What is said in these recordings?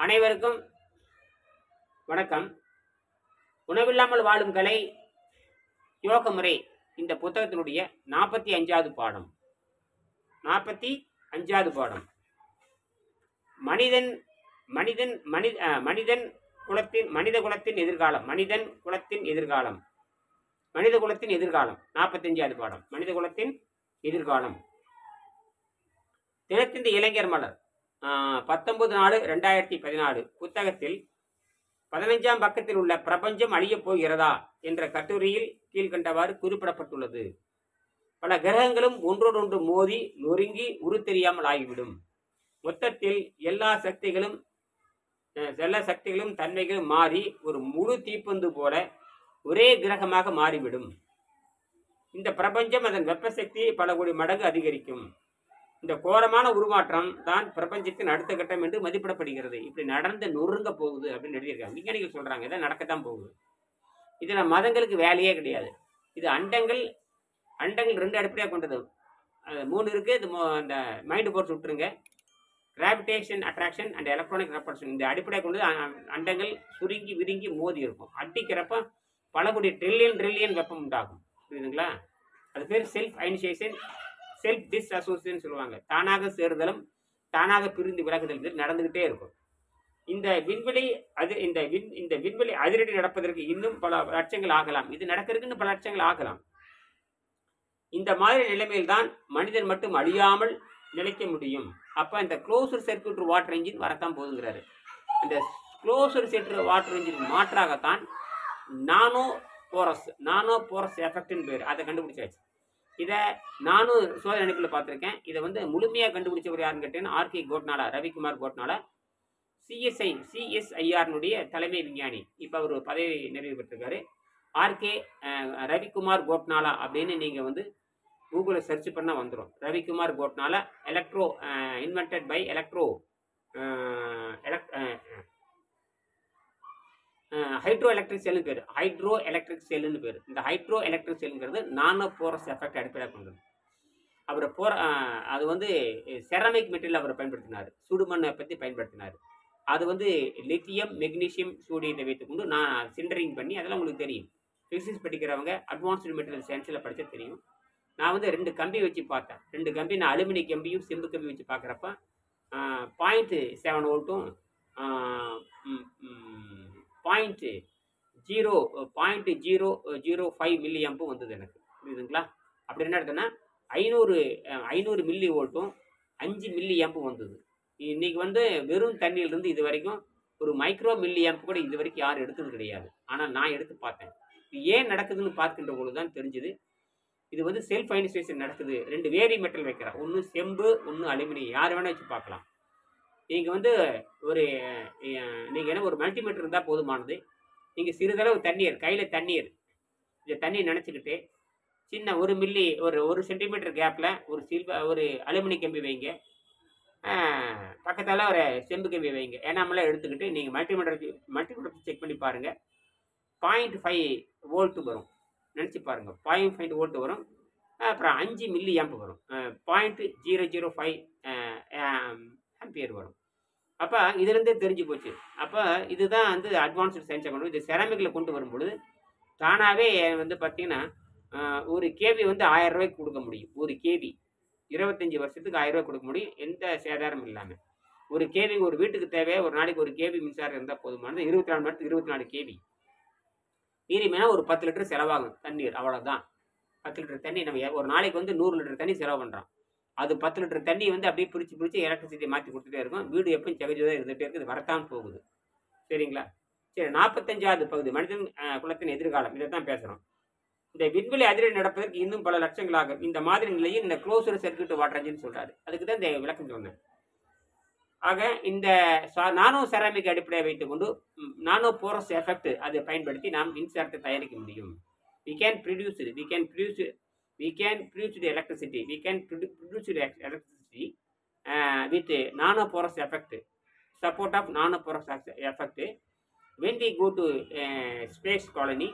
அனைவருக்கும் வணக்கம். உணவில்லாமல் வாழும் கலை யோக முறை இந்த புத்தகத்தினுடைய 45வது பாடம். 45வது பாடம் மனிதன் மனிதன் மனித மனிதன் குலத்தின் மனித குலத்தின் எதிர்காலம். மனிதன் குலத்தின் எதிர்காலம். மனித குலத்தின் எதிர்காலம் 45வது பாடம். மனித குலத்தின் எதிர்காலம். தினத்தின் இளைஞர் மலர் 19/4/2014 புத்தகத்தில் 15ஆம் பக்கத்தில் உள்ள பிரபஞ்சம் அழியப் போகிறதா என்ற கட்டுரையில் கீழ்கண்டவாறு குறிப்பிடப்பட்டுள்ளது. பல கிரகங்களும் ஒன்றோடொன்று மோதி நொறுங்கி உருத்தெரியாமல் ஆகிவிடும். மொத்தத்தில் எல்லா சக்திகளும் தன்மைகளும் மாறி ஒரு முழு தீப்பந்து போல ஒரே கிரகமாக மாறிவிடும். இந்த பிரபஞ்சம் அதன் வெப்பசக்தியை பல கோடி மடங்கு அதிகரிக்கும். இந்த கோரமான உருமாற்றம் தான் பிரபஞ்சத்தின் அடுத்த கட்டம் என்று மதிப்பிடப்படுகிறது. இப்படி நடந்து நொறுங்க போகுது அப்படின்னு எழுதியிருக்காங்க. விஞ்ஞானிகள் சொல்றாங்க இதை நடக்கத்தான் போகுது. இதுல மதங்களுக்கு வேலையே கிடையாது. இது அண்டங்கள் 2 அடிப்படையாக கொண்டது. 3 இருக்கு. இது அந்த மைண்ட் போர்ஸ் விட்டுருங்க. கிராவிடேஷன் அட்ராக்ஷன் அண்ட் எலக்ட்ரானிக் ரெப்பல்ஷன் இந்த அடிப்படையாக கொண்டது. அண்டங்கள் சுருங்கி விருங்கி மோதி இருக்கும். அடிக்கிறப்ப பல கோடி ட்ரில்லியன் வெப்பம் உண்டாகும். புரியுதுங்களா? அது பேர் செல்ஃப் அயனைசேஷன், செல்ஃப் டிஸ்அசோசியேஷன் சொல்லுவாங்க. தானாக சேருதலும் தானாக பிரிந்து விலகுதல் நடந்துகிட்டே இருக்கும். இந்த விண்வெளி அதிரடி நடப்பதற்கு இன்னும் பல லட்சங்கள் ஆகலாம். இது நடக்கிறதுக்கு இன்னும் பல லட்சங்கள் ஆகலாம். இந்த மாதிரி நிலைமையில் தான் மனிதன் மட்டும் அழியாமல் நிலைக்க முடியும். அப்ப இந்த க்ளோசர் சர்க்யூட் வாட்டர் இன்ஜின் வரத்தான் போதுங்கிறாரு. இந்த க்ளோசர் சர்க்யூட் வாட்டர் இன்ஜின் மாற்றாகத்தான் நானோ போரஸ் எஃபெக்ட்னு பேர். அதை கண்டுபிடிச்சாச்சு. இதை நானும் சோதனை அனுப்பில் பார்த்துருக்கேன். இதை முழுமையாக கண்டுபிடிச்சவர் யாருன்னு கேட்டீங்கன்னா ஆர்கே கோட்னாலா, ரவிக்குமார் கோட்னாலா, சிஎஸ்ஐஆர்னுடைய தலைமை விஞ்ஞானி. இப்போ அவர் பதவி நிறைவு பெற்றிருக்காரு. ஆர்கே ரவிக்குமார் கோட்னாலா அப்படின்னு நீங்கள் கூகுளில் சர்ச் பண்ணால் வந்துடும். Ravikumar Kotnala invented by hydro electric செல்னு பேர். இந்த ஹைட்ரோ எலக்ட்ரிக் செல்லுங்கிறது நானோ போரஸ் எஃபெக்ட் அடிப்படையாக கொண்டது. அவர் அது செராமிக் மெட்டீரியல் அவர் பயன்படுத்தினார். சுடுமண்ணை பற்றி பயன்படுத்தினார். அது லித்தியம் மெக்னீசியம் சோடியத்தை வைத்துக்கொண்டு நான் சிண்டரிங் பண்ணி, அதெல்லாம் உங்களுக்கு தெரியும். ஃபிசிக்ஸ் படிக்கிறவங்க அட்வான்ஸ்டு மெட்டீரியல் சயின்ஸில் படித்தா தெரியும். நான் 2 கம்பி வச்சு பார்த்தேன். 2 கம்பி நான் அலுமினிய கம்பியும் செம்பு கம்பி வச்சு பார்க்குறப்ப 0.7 வோல்ட்டும் 0.005 மில்லி ஆம்பும் வந்தது எனக்கு. புரியுதுங்களா? அப்படி என்ன எடுத்தோன்னா 500 மில்லி வோல்ட்டும் 5 மில்லி ஆம்பும் வந்தது. இன்னைக்கு வெறும் தண்ணியிலிருந்து இது வரைக்கும் ஒரு மைக்ரோ மில்லி ஆம்பு கூட இது வரைக்கும் யாரும் எடுத்தது கிடையாது. ஆனால் நான் எடுத்து பார்த்தேன். இது ஏன் நடக்குதுன்னு பார்க்கின்ற பொழுது தான் தெரிஞ்சுது. இது செல்ஃப் அயனைசேஷன் நடக்குது. 2 வேரி மெட்டல் வைக்கிறேன். ஒன்று செம்பு, ஒன்று அலுமினியம். யார் வேணால் வச்சு பார்க்கலாம். நீங்கள் ஒரு மல்டிமீட்டர் இருந்தால் போதுமானது. நீங்கள் சிறிதளவு தண்ணீர், கையில் தண்ணீர், இந்த தண்ணியை நினச்சிக்கிட்டு சின்ன 1 மில்லி ஒரு சென்டிமீட்டர் கேப்பில் ஒரு அலுமினிய கம்பி வைங்க. பக்கத்தால் ஒரு செம்பு கம்பி வைங்க. ஏனாமெல்லாம் எடுத்துக்கிட்டு நீங்கள் மல்டிமீட்டர் செக் பண்ணி பாருங்கள். 0.5 வோல்ட் வரும். நினச்சி பாருங்கள். 0.5 வோல்ட் வரும். அப்புறம் 5 மில்லி ஆம்பு வரும். 0.005 ஆம்பியர் வரும். அப்போ இதுலேருந்தே தெரிஞ்சு போச்சு. அப்போ இதுதான் அட்வான்ஸ்டு சயின்ஸை கொண்டு இது செராமிக்கில் கொண்டு வரும்பொழுது தானாகவே பார்த்தீங்கன்னா ஒரு கேவி 1000 ரூபாய்க்கு கொடுக்க முடியும். ஒரு கேவி 25 வருஷத்துக்கு 1000 ரூபாய் கொடுக்க முடியும், எந்த சேதாரமும் இல்லாமல். ஒரு கேவி ஒரு வீட்டுக்கு தேவை. ஒரு நாளைக்கு ஒரு கேவி மின்சாரம் இருந்தால் போதுமானது. 24 மணி நேரத்துக்கு 24 கேவி. மீறிமைனா ஒரு 10 லிட்டர் செலவாகும் தண்ணீர். அவ்வளோதான். 10 லிட்டர் தண்ணி நம்ம ஒரு நாளைக்கு 100 லிட்டர் தண்ணி செலவு பண்ணுறோம். அது 10 லிட்டர் தண்ணி அப்படியே பிரித்து எலக்ட்ரிசிட்டியை மாற்றி கொடுத்துட்டே இருக்கும். வீடு எப்பவும் ஜெகஜோதாக இருந்துகிட்டே இருக்குது. வரத்தான் போகுது. சரிங்களா? சரி, 45வது பகுதி மனிதன் குலத்தின் எதிர்காலம். இதை தான் பேசுகிறோம். இந்த விண்வெளி அதிரடி நடப்பதற்கு இன்னும் பல லட்சங்கள் ஆகும். இந்த மாதிரி நிலையில் இந்த க்ளோசர் சர்க்யூட் வாட்டர் இன்ஜின் சொல்கிறாரு. அதுக்கு தான் இந்த விளக்கம் சொன்னேன். ஆக இந்த நானோ செராமிக் அடிப்படையை வைத்துக்கொண்டு நானோ போரஸ் எஃபெக்ட் அதை பயன்படுத்தி நாம் மின்சாரத்தை தயாரிக்க முடியும். We can produce the electricity. With nanoporous effect, support of nanoporous effect. When we go to space colony,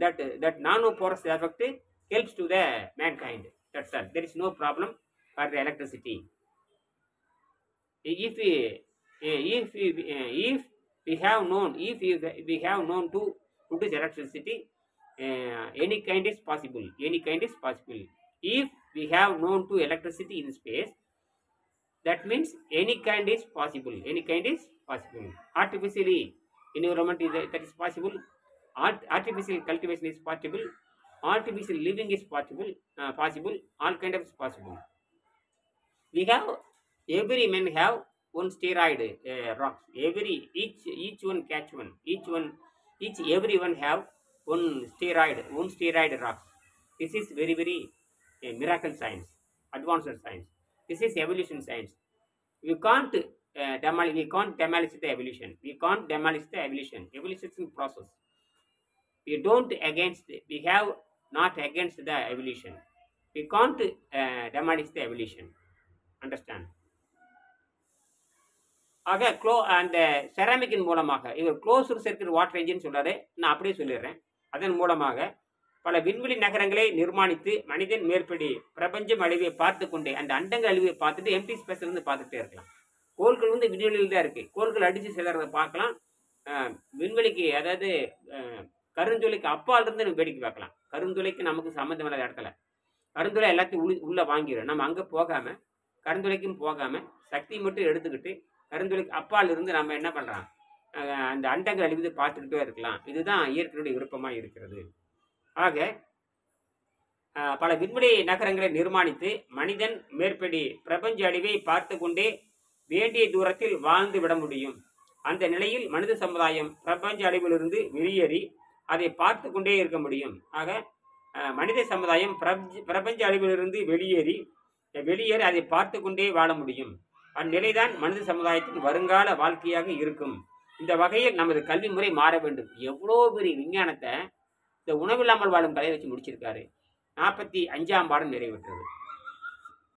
that nanoporous effect helps to the mankind. That's all. There is no problem for the electricity. If if we have known, if we have known to produce electricity, any kind is possible. Any kind is possible. If we have known to electricity in space, that means any kind is possible. Any kind is possible. Artificially environment is that is possible. Artificial cultivation is possible. Artificial living is possible. Possible. All kind of is possible. We have every man have one steroid rocks. Each one catch one. Each everyone have one steroid rocks. This is very miracle science, advanced science. This is evolution science. We can't demolish the evolution. We can't demolish the evolution. Evolution process. We don't against. We have not against the evolution. We can't demolish the evolution. Understand? ஆக அந்த செராமிக்கின் மூலமாக இவர் closed circuit water engine சொல்றாரு. நான் அப்படியே சொல்லிடுறேன். அதன் மூலமாக பல விண்வெளி நகரங்களை நிர்மாணித்து மனிதன் மேற்படி பிரபஞ்சம் அழிவை பார்த்து கொண்டே அந்த அண்டங்கள் அழிவை பார்த்துட்டு எம்டி ஸ்பேஸ்ல இருந்து பார்த்துட்டே இருக்கலாம். கோள்கள் வந்து விண்வெளியில் தான் இருக்கு. கோள்கள் அடிச்சு செல்றதை பார்க்கலாம். விண்வெளிக்கு அதாவது கருந்துளைக்கு அப்பால் இருந்து நம்ம வேடிக்கை பார்க்கலாம். கருந்துளைக்கு நமக்கு சம்மந்தம் இல்லாத இடத்துல கருந்துளை எல்லாத்தையும் உள்ள வாங்கிடும். நம்ம அங்கே போகாம கருந்துளைக்கும் போகாம சக்தி மட்டும் எடுத்துக்கிட்டு கருந்துளைக்கு அப்பால் இருந்து நம்ம என்ன பண்றோம், அந்த அண்டங்கள் அழிவு பார்த்துக்கிட்டே இருக்கலாம். இதுதான் இயற்கையுடைய விருப்பமா இருக்கிறது. ஆக பல விண்வெளி நகரங்களை நிர்மாணித்து மனிதன் மேற்படி பிரபஞ்ச அழிவை பார்த்து கொண்டே வேண்டிய தூரத்தில் வாழ்ந்து விட முடியும். அந்த நிலையில் மனித சமுதாயம் பிரபஞ்ச அழிவிலிருந்து வெளியேறி அதை பார்த்து கொண்டே இருக்க முடியும். ஆக மனித சமுதாயம் பிரபஞ்ச அழிவிலிருந்து வெளியேறி அதை பார்த்து கொண்டே வாழ முடியும். அந்நிலைதான் மனித சமுதாயத்தின் வருங்கால வாழ்க்கையாக இருக்கும். இந்த வகையில் நமது கல்வி முறை மாற வேண்டும். எவ்வளோ பெரிய விஞ்ஞானத்தை இந்த உணவில்லாமல் வாழும் கலையை வச்சு முடிச்சிருக்காரு. 45ஆம் பாடம் நிறைவேற்றது.